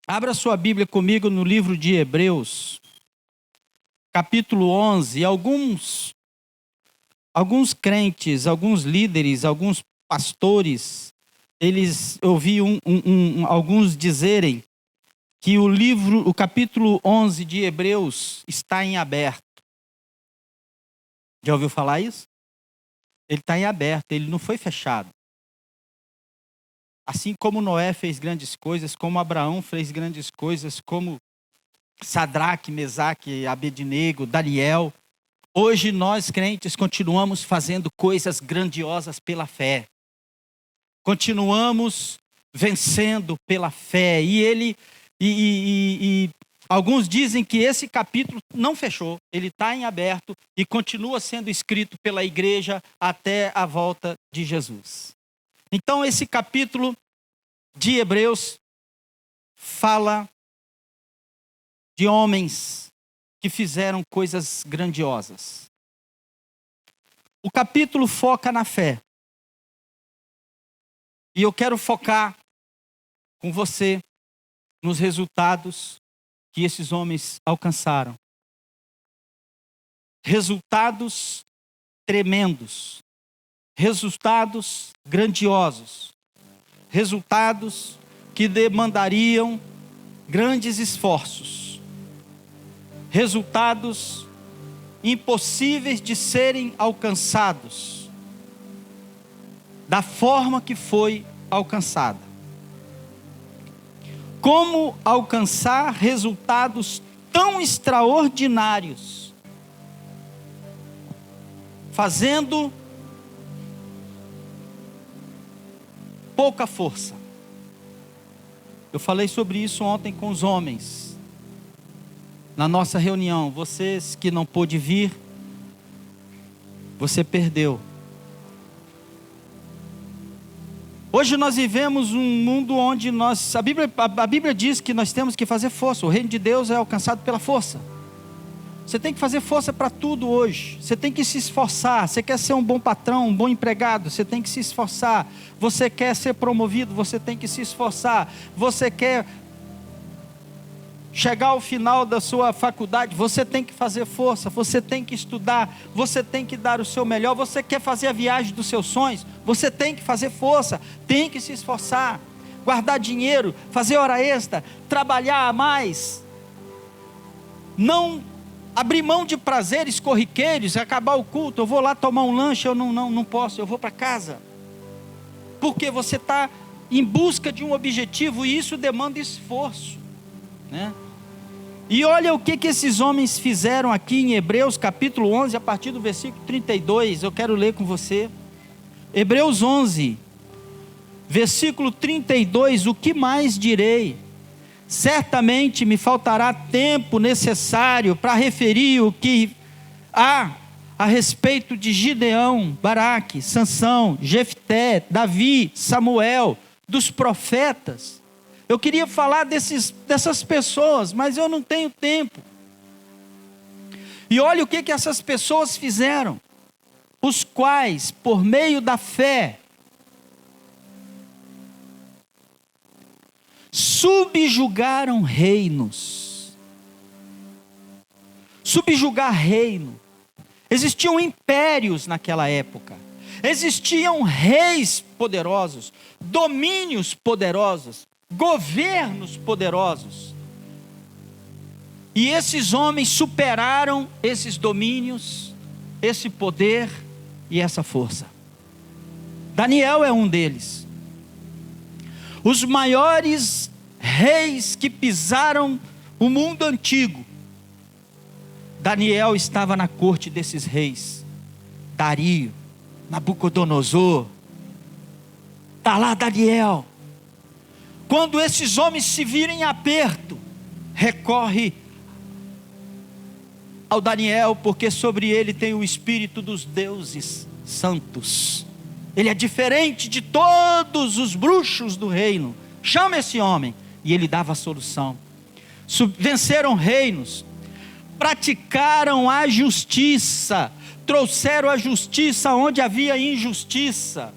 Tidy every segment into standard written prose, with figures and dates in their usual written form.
Abra sua Bíblia comigo no livro de Hebreus, capítulo 11. Alguns crentes, alguns líderes, alguns pastores, ouvi alguns dizerem que o capítulo 11 de Hebreus está em aberto. Já ouviu falar isso? Ele está em aberto, ele não foi fechado. Assim como Noé fez grandes coisas, como Abraão fez grandes coisas, como Sadraque, Mesaque, Abednego, Daniel. Hoje nós crentes continuamos fazendo coisas grandiosas pela fé. Continuamos vencendo pela fé. E alguns dizem que esse capítulo não fechou. Ele está em aberto e continua sendo escrito pela igreja até a volta de Jesus. Então esse capítulo de Hebreus fala de homens que fizeram coisas grandiosas. O capítulo foca na fé. E eu quero focar com você nos resultados que esses homens alcançaram. Resultados tremendos. Resultados grandiosos. Resultados que demandariam grandes esforços. Resultados impossíveis de serem alcançados da forma que foi alcançada. Como alcançar resultados tão extraordinários, fazendo pouca força. Eu falei sobre isso ontem com os homens, na nossa reunião. Vocês que não pôde vir, você perdeu. Hoje nós vivemos um mundo onde a Bíblia diz que nós temos que fazer força. O reino de Deus é alcançado pela força. Você tem que fazer força para tudo hoje. Você tem que se esforçar. Você quer ser um bom patrão, um bom empregado, você tem que se esforçar. Você quer ser promovido, você tem que se esforçar. Você quer chegar ao final da sua faculdade, você tem que fazer força. Você tem que estudar, você tem que dar o seu melhor. Você quer fazer a viagem dos seus sonhos, você tem que fazer força, tem que se esforçar. Guardar dinheiro, fazer hora extra, trabalhar a mais. Não abrir mão de prazeres corriqueiros, acabar o culto, eu vou lá tomar um lanche, eu não posso, eu vou para casa. Porque você está em busca de um objetivo e isso demanda esforço, né? E olha o que esses homens fizeram aqui em Hebreus capítulo 11, a partir do versículo 32, eu quero ler com você. Hebreus 11, versículo 32, o que mais direi? Certamente me faltará tempo necessário para referir o que há a respeito de Gideão, Baraque, Sansão, Jefté, Davi, Samuel, dos profetas. Eu queria falar dessas pessoas, mas eu não tenho tempo. E olha o que essas pessoas fizeram, os quais, por meio da fé, subjugaram reinos. Subjugar reino. Existiam impérios naquela época. Existiam reis poderosos, domínios poderosos, governos poderosos. E esses homens superaram esses domínios, esse poder e essa força. Daniel é um deles. Os maiores reis que pisaram o mundo antigo, Daniel estava na corte desses reis. Dario, Nabucodonosor, está lá Daniel. Quando esses homens se virem em aperto, recorre ao Daniel, porque sobre ele tem o espírito dos deuses santos. Ele é diferente de todos os bruxos do reino. Chama esse homem. E ele dava a solução. Venceram reinos. Praticaram a justiça. Trouxeram a justiça onde havia injustiça.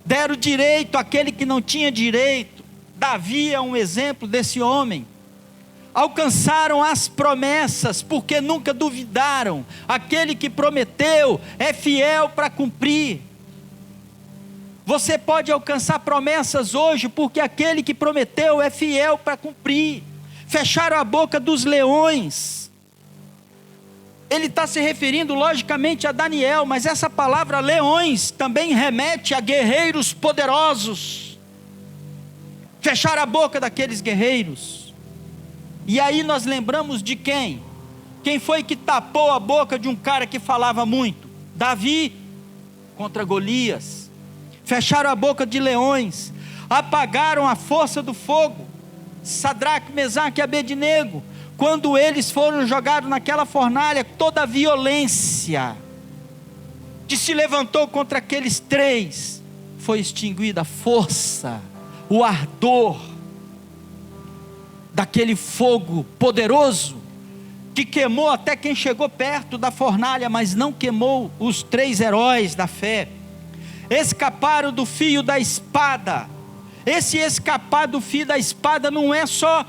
Deram direito àquele que não tinha direito. Davi é um exemplo desse homem. Alcançaram as promessas, porque nunca duvidaram. Aquele que prometeu é fiel para cumprir. Você pode alcançar promessas hoje, porque aquele que prometeu é fiel para cumprir. Fecharam a boca dos leões. Ele está se referindo logicamente a Daniel, mas essa palavra leões também remete a guerreiros poderosos. Fecharam a boca daqueles guerreiros. E aí nós lembramos de quem? Quem foi que tapou a boca de um cara que falava muito? Davi contra Golias. Fecharam a boca de leões. Apagaram a força do fogo. Sadraque, Mesaque e Abednego. Quando eles foram jogados naquela fornalha, toda a violência que se levantou contra aqueles três foi extinguida. A força, o ardor daquele fogo poderoso, que queimou até quem chegou perto da fornalha, mas não queimou os três heróis da fé. Escaparam do fio da espada. Esse escapar do fio da espada não é só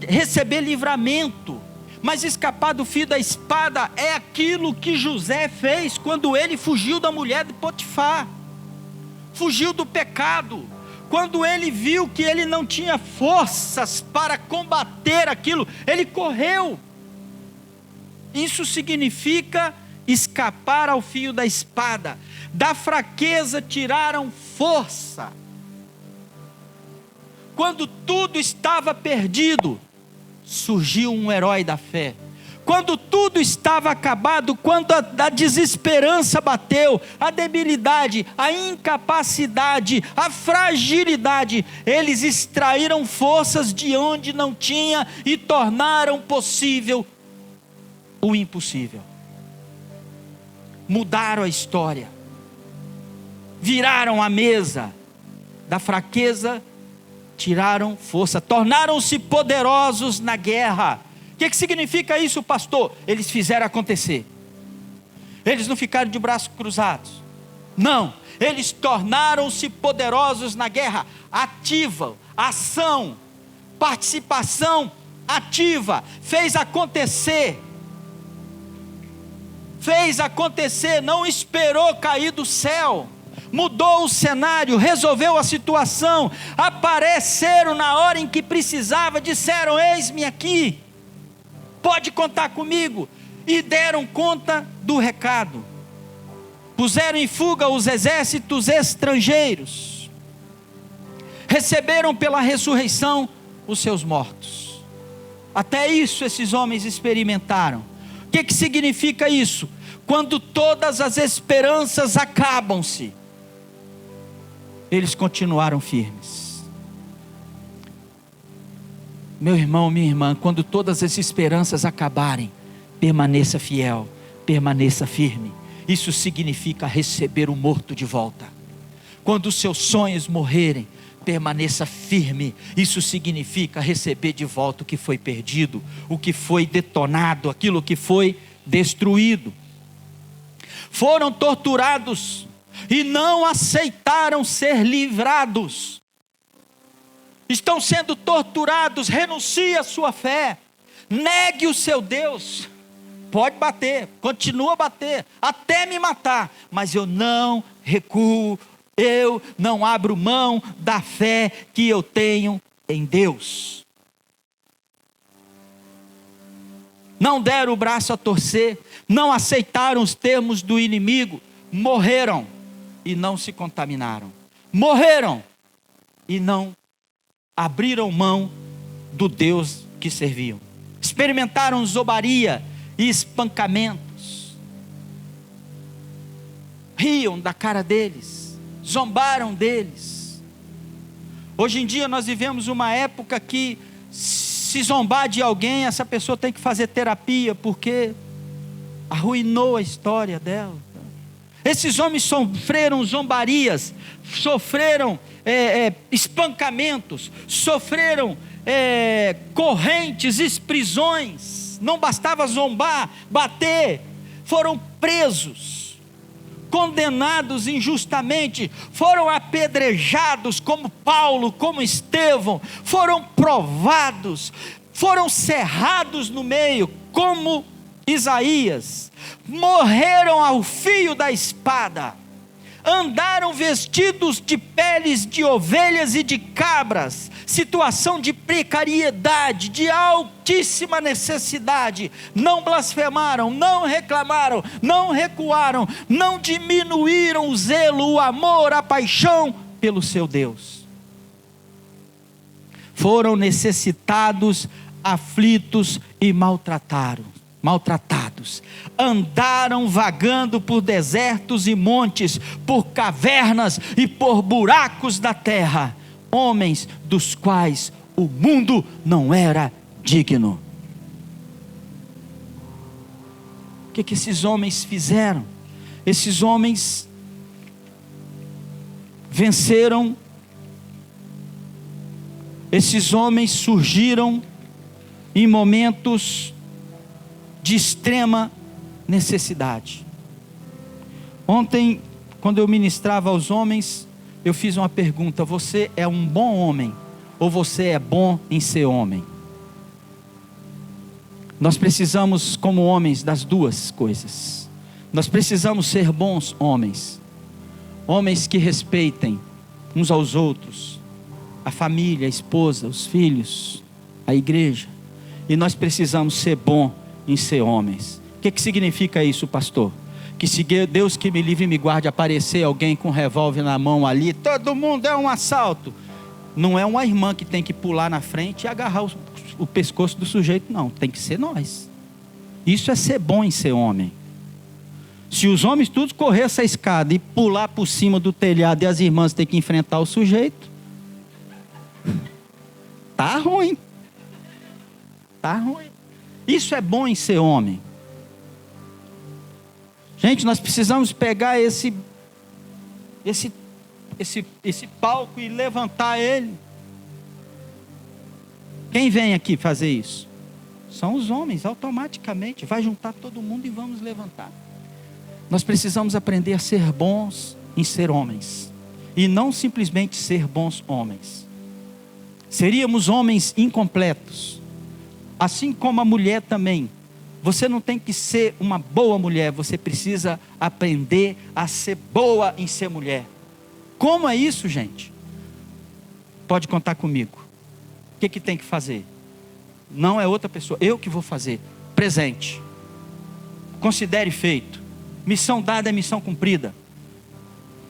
receber livramento, mas escapar do fio da espada é aquilo que José fez quando ele fugiu da mulher de Potifar, fugiu do pecado. Quando ele viu que ele não tinha forças para combater aquilo, ele correu. Isso significa escapar ao fio da espada. Da fraqueza tiraram força. Quando tudo estava perdido, surgiu um herói da fé. Quando tudo estava acabado, quando a desesperança bateu, a debilidade, a incapacidade, a fragilidade, eles extraíram forças de onde não tinha e tornaram possível o impossível. Mudaram a história, viraram a mesa. Da fraqueza tiraram força, tornaram-se poderosos na guerra. O que significa isso, pastor? Eles fizeram acontecer. Eles não ficaram de braços cruzados. Não, eles tornaram-se poderosos na guerra. Ativa, ação, participação ativa. Fez acontecer. Fez acontecer, não esperou cair do céu. Mudou o cenário, resolveu a situação. Apareceram na hora em que precisava, disseram: eis-me aqui. Pode contar comigo. E deram conta do recado. Puseram em fuga os exércitos estrangeiros. Receberam pela ressurreição os seus mortos. Até isso esses homens experimentaram. O que significa isso? Quando todas as esperanças acabam-se, eles continuaram firmes. Meu irmão, minha irmã, quando todas as esperanças acabarem, permaneça fiel, permaneça firme. Isso significa receber o morto de volta. Quando os seus sonhos morrerem, permaneça firme. Isso significa receber de volta o que foi perdido, o que foi detonado, aquilo que foi destruído. Foram torturados e não aceitaram ser livrados. Estão sendo torturados. Renuncie à sua fé, negue o seu Deus. Pode bater, continua a bater, até me matar, mas eu não recuo, eu não abro mão da fé que eu tenho em Deus. Não deram o braço a torcer, não aceitaram os termos do inimigo, morreram e não se contaminaram, morreram e não abriram mão do Deus que serviam. Experimentaram zombaria e espancamentos, riam da cara deles, zombaram deles. Hoje em dia nós vivemos uma época que, se zombar de alguém, essa pessoa tem que fazer terapia, porque arruinou a história dela. Esses homens sofreram zombarias, sofreram espancamentos, sofreram correntes, prisões. Não bastava zombar, bater, foram presos. condenados injustamente, foram apedrejados como Paulo, como Estevão, foram provados, foram cerrados no meio, como Isaías, morreram ao fio da espada, andaram vestidos de peles de ovelhas e de cabras, situação de precariedade, de altíssima necessidade, não blasfemaram, não reclamaram, não recuaram, não diminuíram o zelo, o amor, a paixão pelo seu Deus. Foram necessitados, aflitos e maltratados, andaram vagando por desertos e montes, por cavernas e por buracos da terra, homens dos quais o mundo não era digno. O que esses homens fizeram? Esses homens venceram, esses homens surgiram em momentos de extrema necessidade. Ontem, quando eu ministrava aos homens, eu fiz uma pergunta: você é um bom homem ou você é bom em ser homem? Nós precisamos, como homens, das duas coisas. Nós precisamos ser bons homens, homens que respeitem uns aos outros, a família, a esposa, os filhos, a igreja. E nós precisamos ser bons em ser homens. O que significa isso, pastor? Que se Deus que me livre e me guarde aparecer alguém com um revólver na mão ali, todo mundo é um assalto. Não é uma irmã que tem que pular na frente e agarrar o pescoço do sujeito, não. Tem que ser nós. Isso é ser bom em ser homem. Se os homens todos correr essa escada e pular por cima do telhado e as irmãs ter que enfrentar o sujeito, tá ruim. Tá ruim. Isso é bom em ser homem. Gente, nós precisamos pegar esse palco e levantar ele. Quem vem aqui fazer isso? São os homens, automaticamente. Vai juntar todo mundo e vamos levantar. Nós precisamos aprender a ser bons em ser homens. E não simplesmente ser bons homens. Seríamos homens incompletos. Assim como a mulher também. Você não tem que ser uma boa mulher, você precisa aprender a ser boa em ser mulher. Como é isso, gente? Pode contar comigo. O que tem que fazer? Não é outra pessoa, eu que vou fazer. Presente. Considere feito. Missão dada é missão cumprida.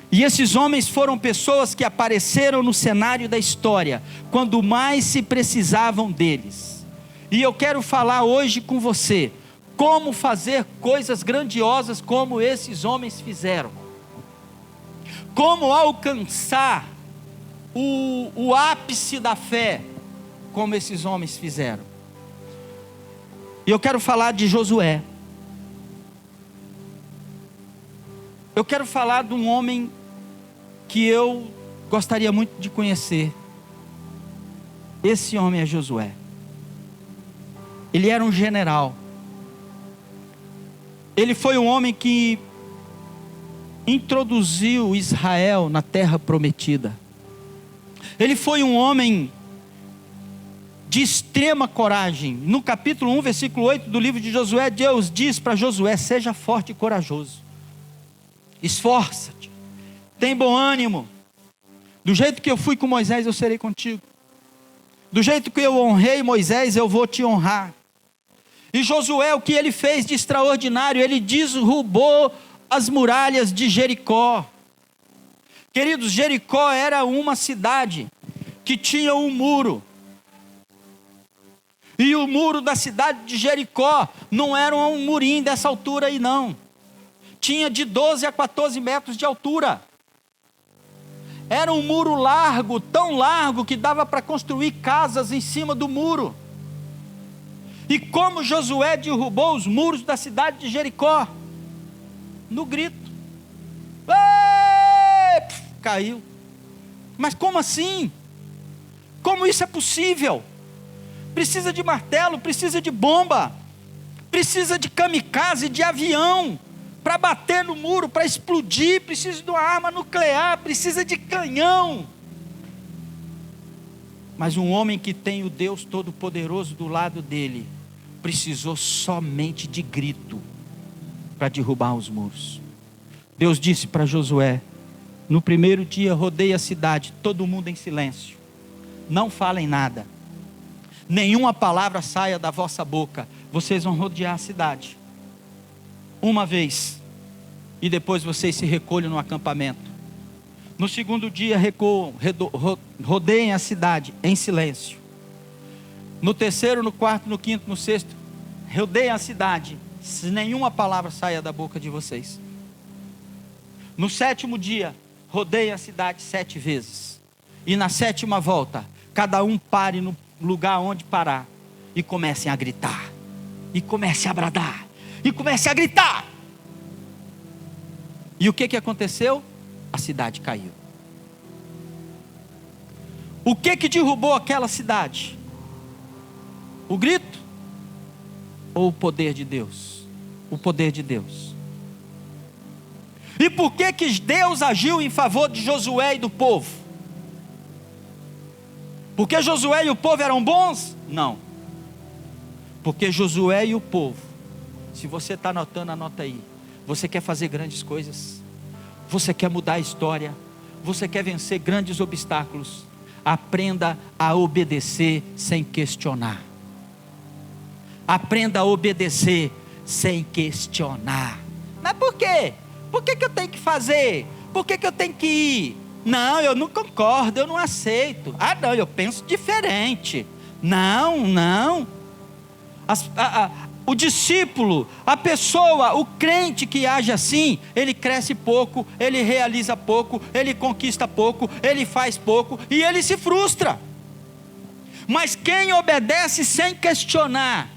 E esses homens foram pessoas que apareceram no cenário da história, quando mais se precisavam deles. E eu quero falar hoje com você, como fazer coisas grandiosas como esses homens fizeram. Como alcançar o ápice da fé, como esses homens fizeram. E eu quero falar de Josué. Eu quero falar de um homem que eu gostaria muito de conhecer. Esse homem é Josué. Ele era um general. Ele foi um homem que introduziu Israel na terra prometida. Ele foi um homem de extrema coragem. No capítulo 1, versículo 8 do livro de Josué, Deus diz para Josué: seja forte e corajoso. Esforça-te. Tem bom ânimo. Do jeito que eu fui com Moisés, eu serei contigo. Do jeito que eu honrei Moisés, eu vou te honrar. E Josué, o que ele fez de extraordinário? Ele derrubou as muralhas de Jericó. Queridos, Jericó era uma cidade que tinha um muro. E o muro da cidade de Jericó não era um murinho dessa altura aí não. Tinha de 12 a 14 metros de altura. Era um muro largo, tão largo que dava para construir casas em cima do muro. E como Josué derrubou os muros da cidade de Jericó? No grito. Caiu. Mas como assim? Como isso é possível? Precisa de martelo, precisa de bomba, precisa de kamikaze, de avião, para bater no muro, para explodir, precisa de uma arma nuclear, precisa de canhão. Mas um homem que tem o Deus Todo-Poderoso do lado dele, precisou somente de grito para derrubar os muros. Deus disse para Josué: no primeiro dia rodeie a cidade, todo mundo em silêncio, não falem nada, nenhuma palavra saia da vossa boca, vocês vão rodear a cidade uma vez, e depois vocês se recolhem no acampamento. No segundo dia rodeiem a cidade em silêncio. No terceiro, no quarto, no quinto, no sexto, rodeiem a cidade, se nenhuma palavra saia da boca de vocês. No sétimo dia, rodeiem a cidade 7 vezes, e na 7ª volta, cada um pare no lugar onde parar, e comecem a gritar, e comecem a bradar, e comecem a gritar. E o que aconteceu? A cidade caiu. O que derrubou aquela cidade? O grito? Ou o poder de Deus? O poder de Deus. E por que Deus agiu em favor de Josué e do povo? Porque Josué e o povo eram bons? Não. Porque Josué e o povo, se você está anotando, anota aí. Você quer fazer grandes coisas, você quer mudar a história, você quer vencer grandes obstáculos, aprenda a obedecer sem questionar. Aprenda a obedecer sem questionar. Mas por quê? Por que eu tenho que fazer? Por que eu tenho que ir? Não, eu não concordo, eu não aceito. Ah não, eu penso diferente. Não. O discípulo, a pessoa, o crente que age assim, ele cresce pouco, ele realiza pouco, ele conquista pouco, ele faz pouco e ele se frustra. Mas quem obedece sem questionar,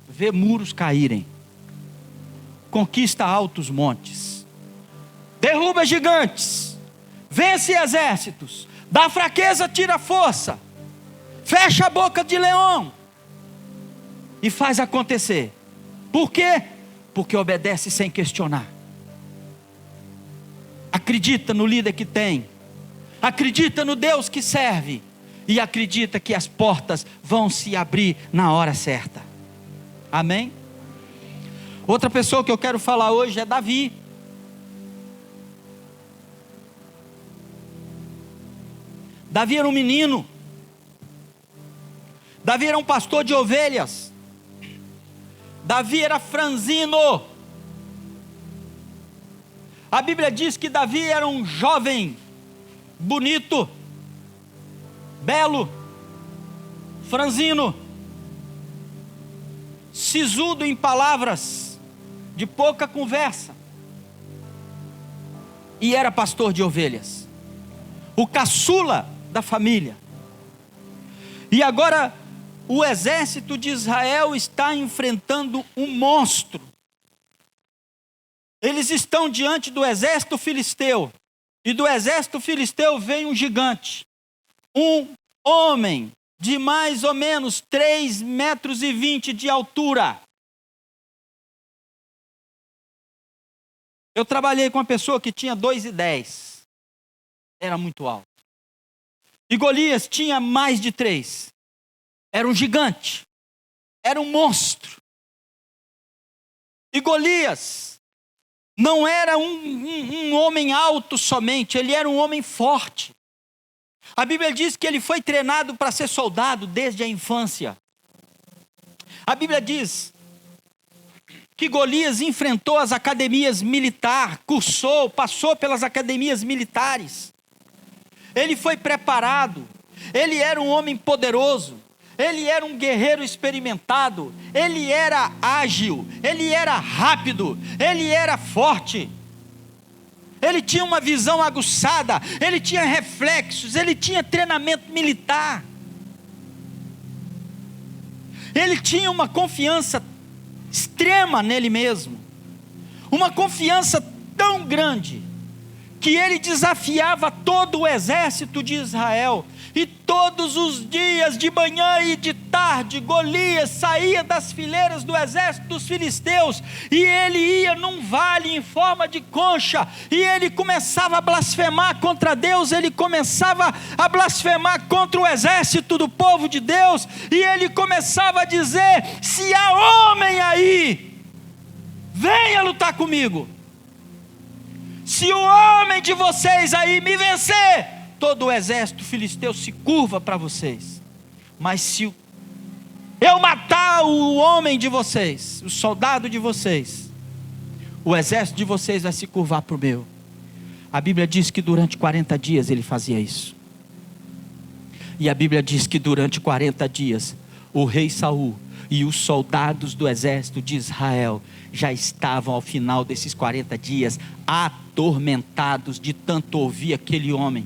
vê muros caírem, conquista altos montes, derruba gigantes, vence exércitos, da fraqueza tira força, fecha a boca de leão e faz acontecer. Por quê? Porque obedece sem questionar. Acredita no líder que tem, acredita no Deus que serve, e acredita que as portas vão se abrir na hora certa. Amém? Outra pessoa que eu quero falar hoje é Davi. Davi era um menino. Davi era um pastor de ovelhas. Davi era franzino. A Bíblia diz que Davi era um jovem, bonito, belo, franzino, sisudo em palavras, de pouca conversa, e era pastor de ovelhas, o caçula da família. E agora o exército de Israel está enfrentando um monstro. Eles estão diante do exército filisteu, e do exército filisteu vem um gigante, um homem de mais ou menos 3,20 metros de altura. Eu trabalhei com uma pessoa que tinha 2,10, era muito alto. E Golias tinha mais de 3, era um gigante, era um monstro. E Golias não era um homem alto somente, ele era um homem forte. A Bíblia diz que ele foi treinado para ser soldado desde a infância. A Bíblia diz que Golias enfrentou as academias militares, passou pelas academias militares. Ele foi preparado, ele era um homem poderoso, ele era um guerreiro experimentado, ele era ágil, ele era rápido, ele era forte. Ele tinha uma visão aguçada, ele tinha reflexos, ele tinha treinamento militar. Ele tinha uma confiança extrema nele mesmo. Uma confiança tão grande, que ele desafiava todo o exército de Israel. E todos os dias, de manhã e de tarde, Golias saía das fileiras do exército dos filisteus, e ele ia num vale em forma de concha, e ele começava a blasfemar contra Deus, ele começava a blasfemar contra o exército do povo de Deus, e ele começava a dizer: se há homem aí, venha lutar comigo. Se o homem de vocês aí me vencer, todo o exército filisteu se curva para vocês. Mas se eu matar o homem de vocês, o soldado de vocês, o exército de vocês vai se curvar para o meu. A Bíblia diz que durante 40 dias ele fazia isso. E a Bíblia diz que durante 40 dias o rei Saul e os soldados do exército de Israel já estavam ao final desses 40 dias atormentados de tanto ouvir aquele homem.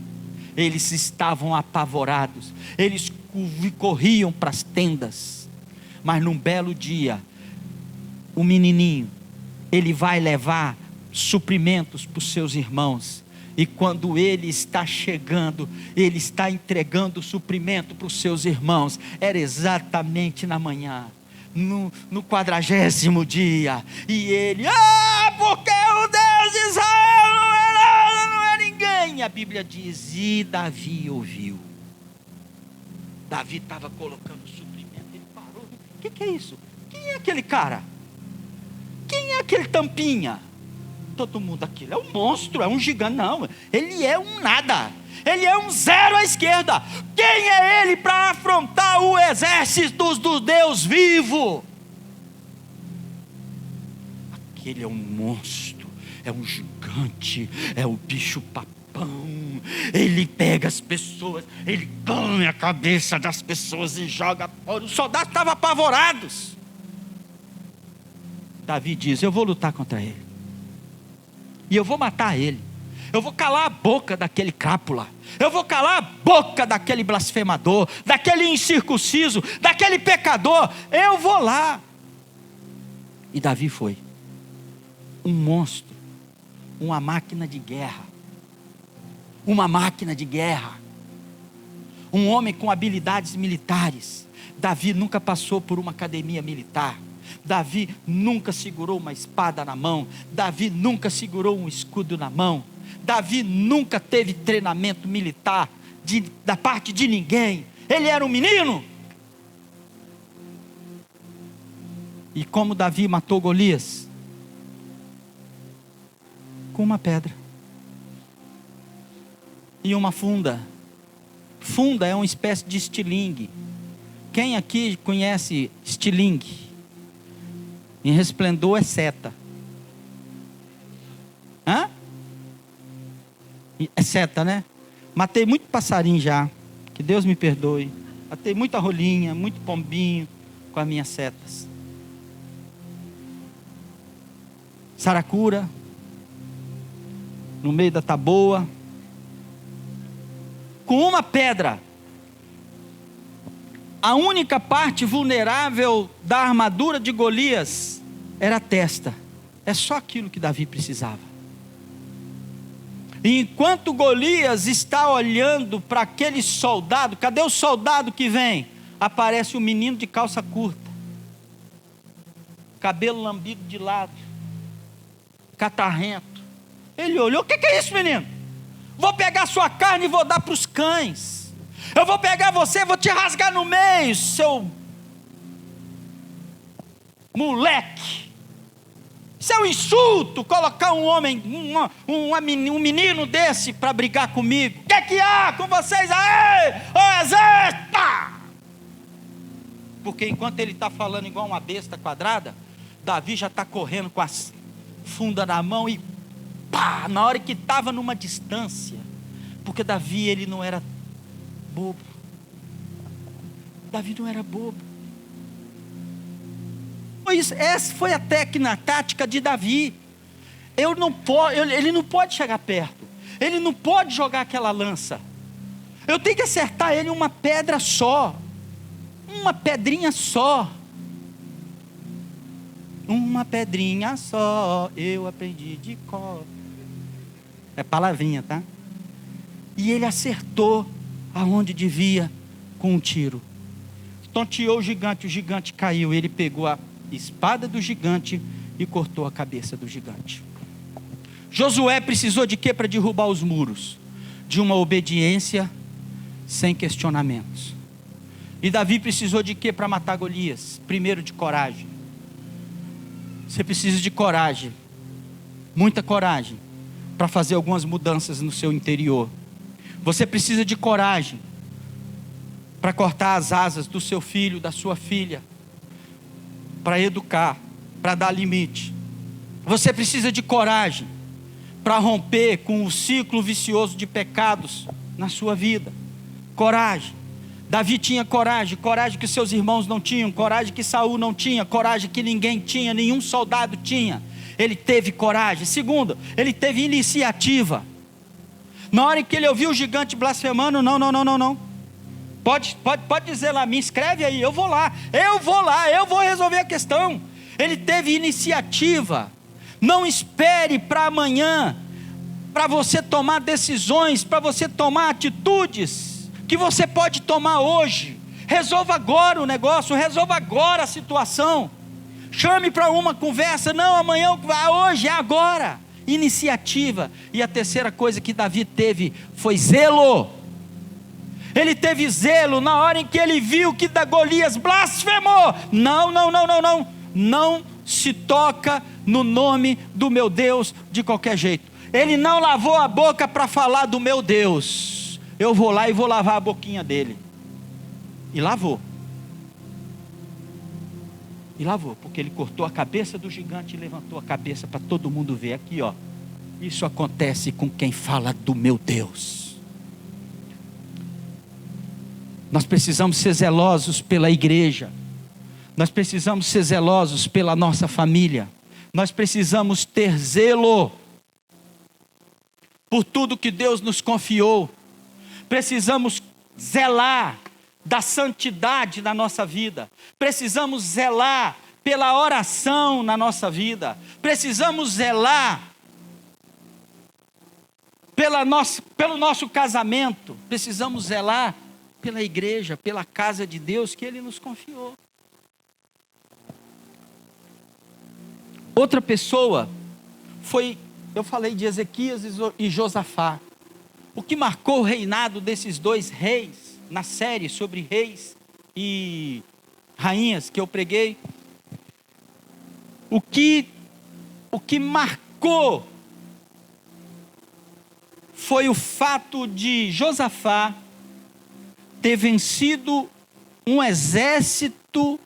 Eles estavam apavorados, eles corriam para as tendas. Mas num belo dia, o menininho, ele vai levar suprimentos para os seus irmãos. E quando ele está chegando, ele está entregando o suprimento para os seus irmãos. Era exatamente na manhã, no 40º dia. E ele, porque o Deus de Israel não é ninguém. A Bíblia diz, e Davi ouviu. Davi estava colocando o suprimento, ele parou. O que é isso? Quem é aquele cara? Quem é aquele tampinha? Todo mundo, aquilo é um monstro, é um gigante. Não, ele é um nada, ele é um zero à esquerda. Quem é ele para afrontar o exército do Deus vivo? Aquele é um monstro, é um gigante, é o bicho papão. Ele pega as pessoas, ele come a cabeça das pessoas e joga fora. Os soldados estavam apavorados. Davi diz, eu vou lutar contra ele. E eu vou matar ele. Eu vou calar a boca daquele crápula. Eu vou calar a boca daquele blasfemador, daquele incircunciso, daquele pecador. Eu vou lá. E Davi foi. Um monstro. Uma máquina de guerra. Uma máquina de guerra. Um homem com habilidades militares. Davi nunca passou por uma academia militar. Davi nunca segurou uma espada na mão. Davi nunca segurou um escudo na mão. Davi nunca teve treinamento militar da parte de ninguém. Ele era um menino. E como Davi matou Golias? Com uma pedra e uma funda. Funda é uma espécie de estilingue. Quem aqui conhece estilingue? Em Resplendor é seta. Hã? É seta, né? Matei muito passarinho já. Que Deus me perdoe. Matei muita rolinha, muito pombinho com as minhas setas. Saracura. No meio da taboa. Com uma pedra. A única parte vulnerável da armadura de Golias era a testa. É só aquilo que Davi precisava. E enquanto Golias está olhando para aquele soldado, cadê o soldado que vem? Aparece um menino de calça curta, cabelo lambido de lado, catarrento. Ele olhou, o que é isso, menino? Vou pegar sua carne e vou dar para os cães. Eu vou pegar você, vou te rasgar no meio, seu moleque. Isso é um insulto, colocar um homem, um menino desse para brigar comigo. O que há com vocês aí, ô exército? Porque enquanto ele está falando igual uma besta quadrada, Davi já está correndo com a funda na mão e pá, na hora que estava numa distância. Porque Davi, ele não era bobo. Davi não era bobo. Essa foi a técnica, a tática de Davi. Ele não pode chegar perto. Ele não pode jogar aquela lança. Eu tenho que acertar ele uma pedra só. Uma pedrinha só. Uma pedrinha só, eu aprendi de cor. É palavrinha, tá? E ele acertou aonde devia com um tiro. Tonteou o gigante caiu. Ele pegou a espada do gigante e cortou a cabeça do gigante. Josué precisou de quê para derrubar os muros? De uma obediência sem questionamentos. E Davi precisou de quê para matar Golias? Primeiro, de coragem. Você precisa de coragem, muita coragem, para fazer algumas mudanças no seu interior. Você precisa de coragem para cortar as asas do seu filho, da sua filha, para educar, para dar limite. Você precisa de coragem para romper com o ciclo vicioso de pecados na sua vida. Coragem. Davi tinha coragem que seus irmãos não tinham, coragem que Saul não tinha, coragem que ninguém tinha, nenhum soldado tinha. Ele teve coragem. Segundo, ele teve iniciativa. Na hora em que ele ouviu o gigante blasfemando, não. Pode dizer lá, me escreve aí, eu vou lá, eu vou resolver a questão. Ele teve iniciativa. Não espere para amanhã, para você tomar decisões, para você tomar atitudes que você pode tomar hoje. Resolva agora o negócio, resolva agora a situação. Chame para uma conversa, não amanhã, hoje, é agora. Iniciativa. E a terceira coisa que Davi teve foi zelo. Ele teve zelo na hora em que ele viu que Golias blasfemou. Não se toca no nome do meu Deus de qualquer jeito. Ele não lavou a boca para falar do meu Deus. Eu vou lá e vou lavar a boquinha dele. E lavou, porque ele cortou a cabeça do gigante e levantou a cabeça para todo mundo ver. Aqui ó, isso acontece com quem fala do meu Deus. Nós precisamos ser zelosos pela igreja. Nós precisamos ser zelosos pela nossa família. Nós precisamos ter zelo por tudo que Deus nos confiou. Precisamos zelar da santidade na nossa vida. Precisamos zelar pela oração na nossa vida. Precisamos zelar pelo nosso casamento. Precisamos zelar pela igreja, pela casa de Deus que Ele nos confiou. Outra pessoa foi, eu falei de Ezequias e Josafá. O que marcou o reinado desses dois reis, na série sobre reis e rainhas que eu preguei, o que marcou foi o fato de Josafá ter vencido um exército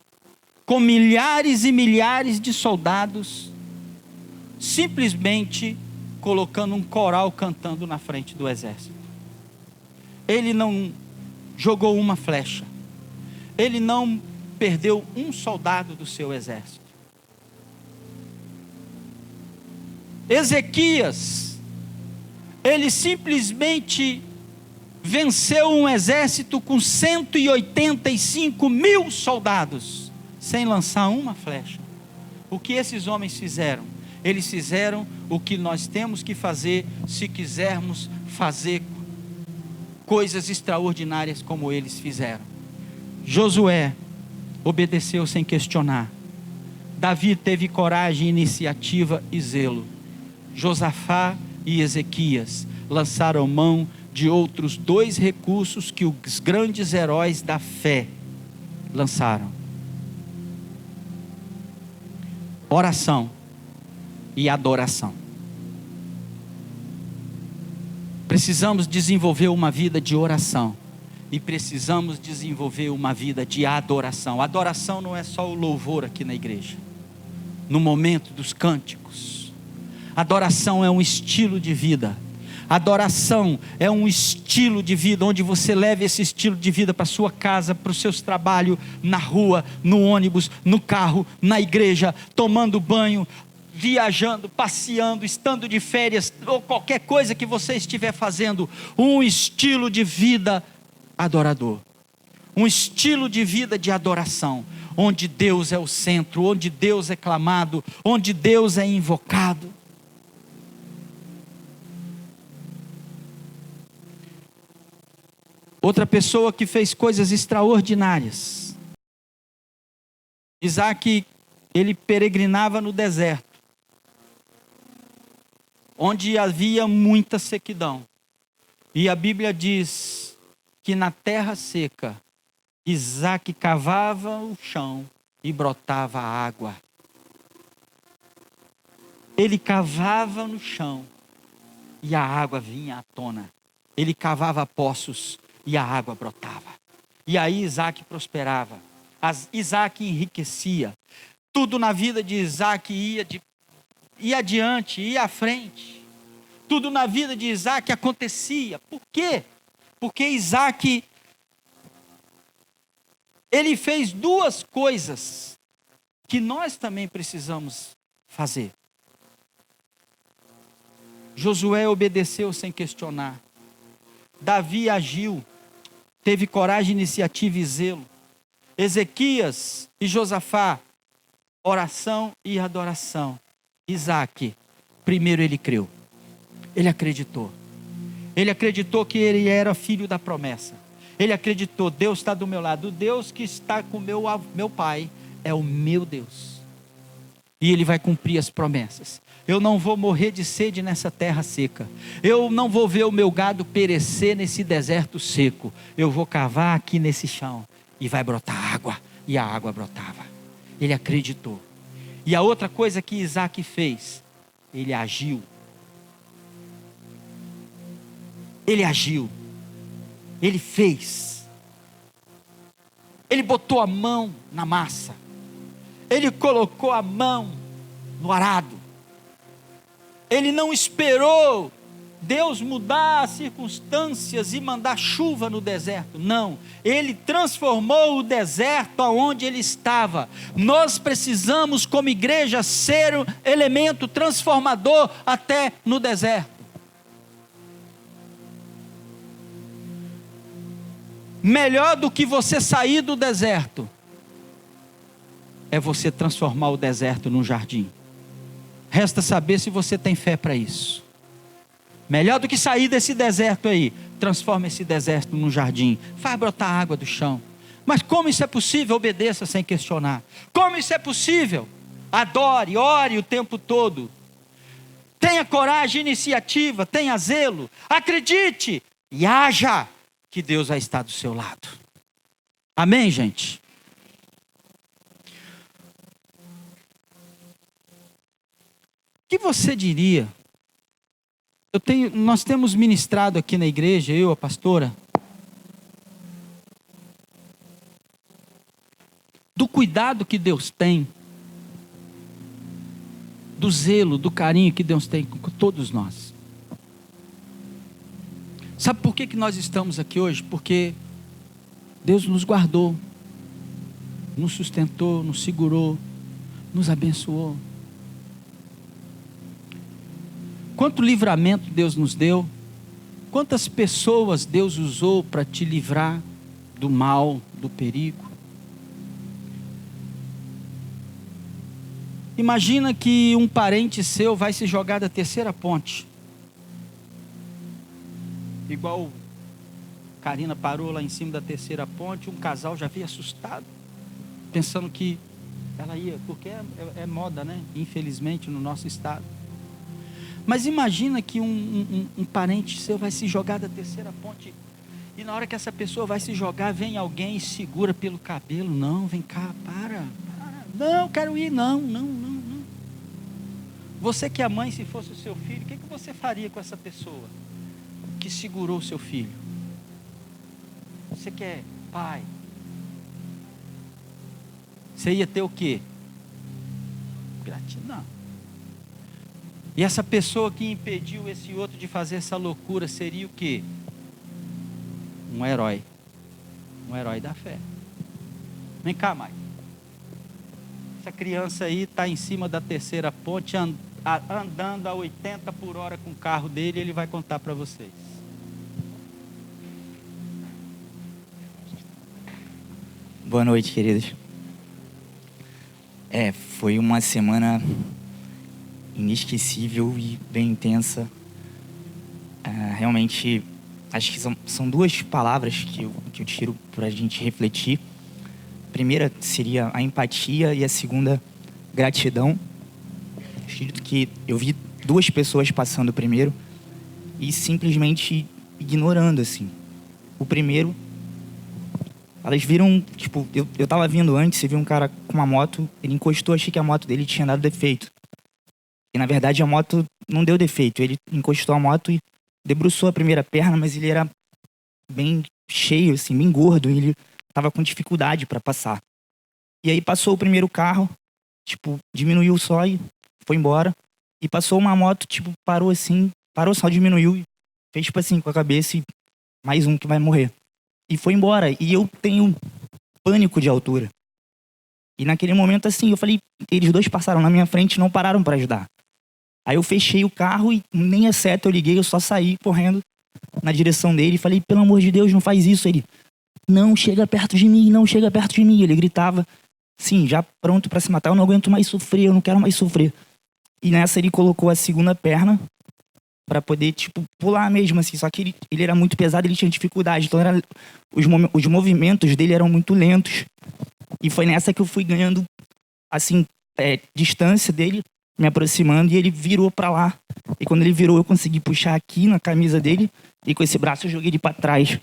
com milhares e milhares de soldados, simplesmente colocando um coral cantando na frente do exército. Ele não jogou uma flecha, ele não perdeu um soldado do seu exército. Ezequias, ele simplesmente venceu um exército com 185 mil soldados, sem lançar uma flecha. O que esses homens fizeram? Eles fizeram o que nós temos que fazer se quisermos fazer coisas extraordinárias como eles fizeram. Josué obedeceu sem questionar. Davi teve coragem, iniciativa e zelo. Josafá e Ezequias lançaram mão de outros dois recursos que os grandes heróis da fé lançaram: oração e adoração. Precisamos desenvolver uma vida de oração e precisamos desenvolver uma vida de adoração. Adoração não é só o louvor aqui na igreja, no momento dos cânticos. Adoração é um estilo de vida. Adoração é um estilo de vida, onde você leva esse estilo de vida para a sua casa, para os seus trabalhos, na rua, no ônibus, no carro, na igreja, tomando banho, viajando, passeando, estando de férias, ou qualquer coisa que você estiver fazendo. Um estilo de vida adorador, um estilo de vida de adoração, onde Deus é o centro, onde Deus é clamado, onde Deus é invocado. Outra pessoa que fez coisas extraordinárias. Isaac, ele peregrinava no deserto, onde havia muita sequidão. E a Bíblia diz que na terra seca, Isaac cavava o chão e brotava água. Ele cavava no chão e a água vinha à tona. Ele cavava poços e a água brotava. E aí Isaac prosperava. Isaac enriquecia. Tudo na vida de Isaac ia adiante, ia à frente. Tudo na vida de Isaac acontecia. Por quê? Porque Isaac, ele fez duas coisas que nós também precisamos fazer. Josué obedeceu sem questionar. Davi agiu, teve coragem, iniciativa e zelo. Ezequias e Josafá, oração e adoração. Isaac, primeiro ele creu. Ele acreditou. Ele acreditou que ele era filho da promessa. Ele acreditou, Deus está do meu lado. O Deus que está com meu pai é o meu Deus. E ele vai cumprir as promessas. Eu não vou morrer de sede nessa terra seca. Eu não vou ver o meu gado perecer nesse deserto seco. Eu vou cavar aqui nesse chão e vai brotar água. E a água brotava. Ele acreditou. E a outra coisa que Isaac fez, ele agiu. Ele agiu. Ele fez. Ele botou a mão na massa. Ele colocou a mão no arado. Ele não esperou Deus mudar as circunstâncias e mandar chuva no deserto. Não. Ele transformou o deserto aonde ele estava. Nós precisamos, como igreja, ser um elemento transformador até no deserto. Melhor do que você sair do deserto é você transformar o deserto num jardim. Resta saber se você tem fé para isso. Melhor do que sair desse deserto aí, transforma esse deserto num jardim. Faz brotar água do chão. Mas como isso é possível? Obedeça sem questionar. Como isso é possível? Adore, ore o tempo todo. Tenha coragem, iniciativa, tenha zelo. Acredite e haja, que Deus vai estar do seu lado. Amém, gente? O que você diria? Nós temos ministrado aqui na igreja, eu, a pastora, do cuidado que Deus tem, do zelo, do carinho que Deus tem com todos nós. Sabe por que nós estamos aqui hoje? Porque Deus nos guardou, nos sustentou, nos segurou, nos abençoou. Quanto livramento Deus nos deu, quantas pessoas Deus usou para te livrar do mal, do perigo. Imagina que um parente seu vai se jogar da terceira ponte. Igual Karina parou lá em cima da terceira ponte, um casal já veio assustado, pensando que ela ia, porque é moda, né? Infelizmente no nosso estado. Mas imagina que um parente seu vai se jogar da terceira ponte, e na hora que essa pessoa vai se jogar, vem alguém e segura pelo cabelo. Não, vem cá, para. Não, quero ir, não. Você que é mãe, se fosse o seu filho, o que você faria com essa pessoa que segurou o seu filho? Você que é pai, você ia ter o quê? Gratidão. E essa pessoa que impediu esse outro de fazer essa loucura seria o quê? Um herói. Um herói da fé. Vem cá, Mike. Essa criança aí está em cima da terceira ponte, andando a 80 por hora com o carro dele, ele vai contar para vocês. Boa noite, queridos. Foi uma semana inesquecível e bem intensa. Realmente acho que são duas palavras que eu tiro para a gente refletir. A primeira seria a empatia e a segunda, gratidão. Acredito que eu vi duas pessoas passando primeiro e simplesmente ignorando, assim. O primeiro, elas viram, tipo, eu tava vindo antes, você viu um cara com uma moto, ele encostou, achei que a moto dele tinha dado defeito. E na verdade a moto não deu defeito, ele encostou a moto e debruçou a primeira perna, mas ele era bem cheio, assim, bem gordo, e ele tava com dificuldade para passar. E aí passou o primeiro carro, tipo, diminuiu só e foi embora. E passou uma moto, tipo, parou assim, parou só, diminuiu e fez tipo assim com a cabeça e mais um que vai morrer. E foi embora. E eu tenho pânico de altura. E naquele momento assim, eu falei, eles dois passaram na minha frente e não pararam para ajudar. Aí eu fechei o carro e nem a seta eu liguei, eu só saí correndo na direção dele e falei, pelo amor de Deus, não faz isso. Ele, não chega perto de mim, não chega perto de mim. Ele gritava, sim, já pronto para se matar, eu não aguento mais sofrer, eu não quero mais sofrer. E nessa ele colocou a segunda perna para poder, tipo, pular mesmo, assim. Só que ele era muito pesado, ele tinha dificuldade. Então os movimentos dele eram muito lentos. E foi nessa que eu fui ganhando, assim, distância dele, me aproximando, e ele virou para lá. E quando ele virou, eu consegui puxar aqui na camisa dele, e com esse braço eu joguei ele para trás.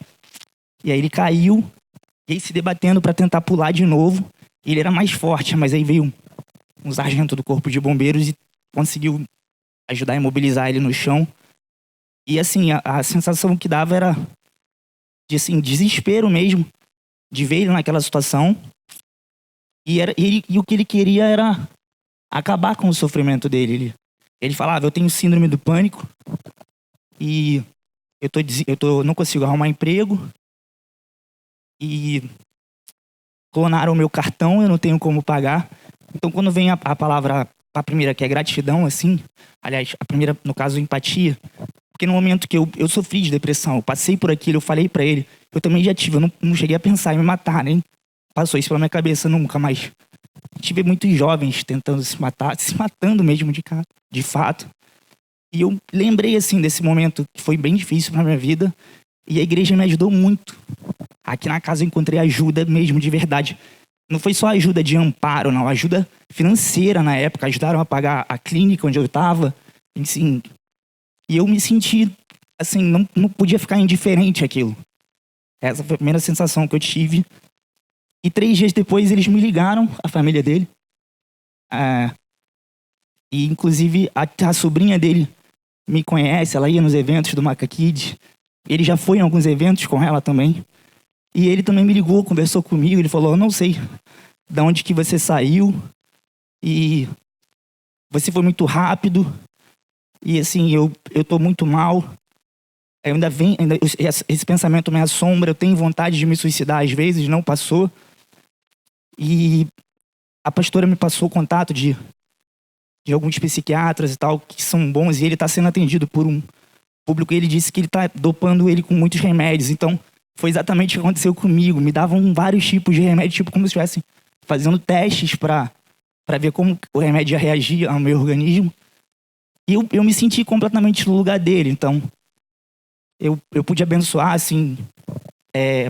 E aí ele caiu, e aí se debatendo para tentar pular de novo. Ele era mais forte, mas aí veio um sargento do Corpo de Bombeiros e conseguiu ajudar a imobilizar ele no chão. E assim, a sensação que dava era de assim, desespero mesmo, de ver ele naquela situação. E o que ele queria era acabar com o sofrimento dele. Ele falava, eu tenho síndrome do pânico e não consigo arrumar emprego e clonaram o meu cartão, eu não tenho como pagar. Então quando vem a palavra, a primeira que é gratidão, assim, aliás, a primeira, no caso, empatia, porque no momento que eu sofri de depressão, eu passei por aquilo, eu falei pra ele, eu também já tive, eu não cheguei a pensar em me matar, nem passou isso pela minha cabeça nunca, mas tive muitos jovens tentando se matar, se matando mesmo de fato. E eu lembrei, assim, desse momento que foi bem difícil pra minha vida, e a igreja me ajudou muito. Aqui na casa eu encontrei ajuda mesmo, de verdade. Não foi só ajuda de amparo, não. Ajuda financeira na época. Ajudaram a pagar a clínica onde eu estava. Assim, e eu me senti, assim, não podia ficar indiferente àquilo. Essa foi a primeira sensação que eu tive. E 3 dias depois eles me ligaram, a família dele. E inclusive a sobrinha dele me conhece, ela ia nos eventos do Maca Kids. Ele já foi em alguns eventos com ela também. E ele também me ligou, conversou comigo, ele falou, eu não sei de onde que você saiu e você foi muito rápido e assim, eu tô muito mal. Esse pensamento me assombra, eu tenho vontade de me suicidar às vezes, não passou. E a pastora me passou o contato de alguns psiquiatras e tal, que são bons, e ele está sendo atendido por um público, e ele disse que ele está dopando ele com muitos remédios. Então, foi exatamente o que aconteceu comigo. Me davam vários tipos de remédio, tipo como se estivessem fazendo testes para ver como o remédio ia reagir ao meu organismo. E eu me senti completamente no lugar dele. Então, eu pude abençoar, assim,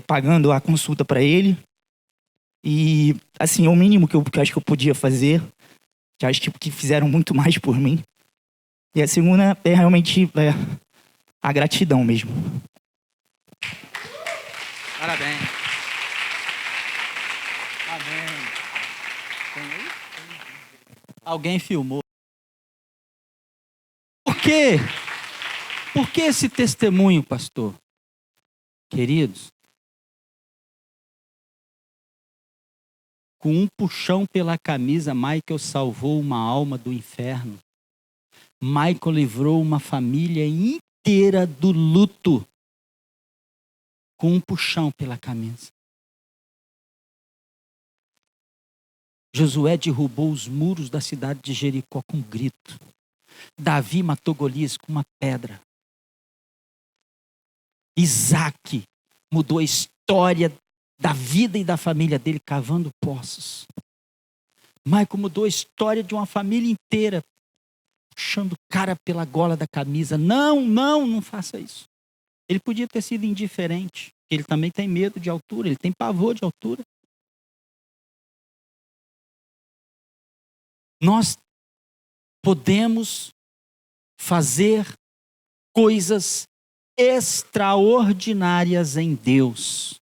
pagando a consulta para ele. E, assim, o mínimo que eu acho que eu podia fazer, que acho que fizeram muito mais por mim. E a segunda é realmente a gratidão mesmo. Parabéns. Amém. Alguém filmou. Por quê? Por que esse testemunho, pastor? Queridos, com um puxão pela camisa, Michael salvou uma alma do inferno. Michael livrou uma família inteira do luto. Com um puxão pela camisa. Josué derrubou os muros da cidade de Jericó com um grito. Davi matou Golias com uma pedra. Isaac mudou a história da vida e da família dele cavando poços. Michael mudou a história de uma família inteira, puxando o cara pela gola da camisa. Não faça isso. Ele podia ter sido indiferente. Ele também tem medo de altura, ele tem pavor de altura. Nós podemos fazer coisas extraordinárias em Deus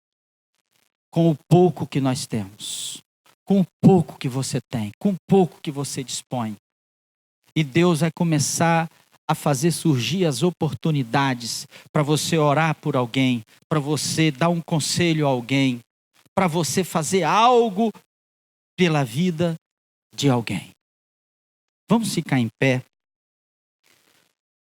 com o pouco que nós temos, com o pouco que você tem, com o pouco que você dispõe. E Deus vai começar a fazer surgir as oportunidades para você orar por alguém, para você dar um conselho a alguém, para você fazer algo pela vida de alguém. Vamos ficar em pé.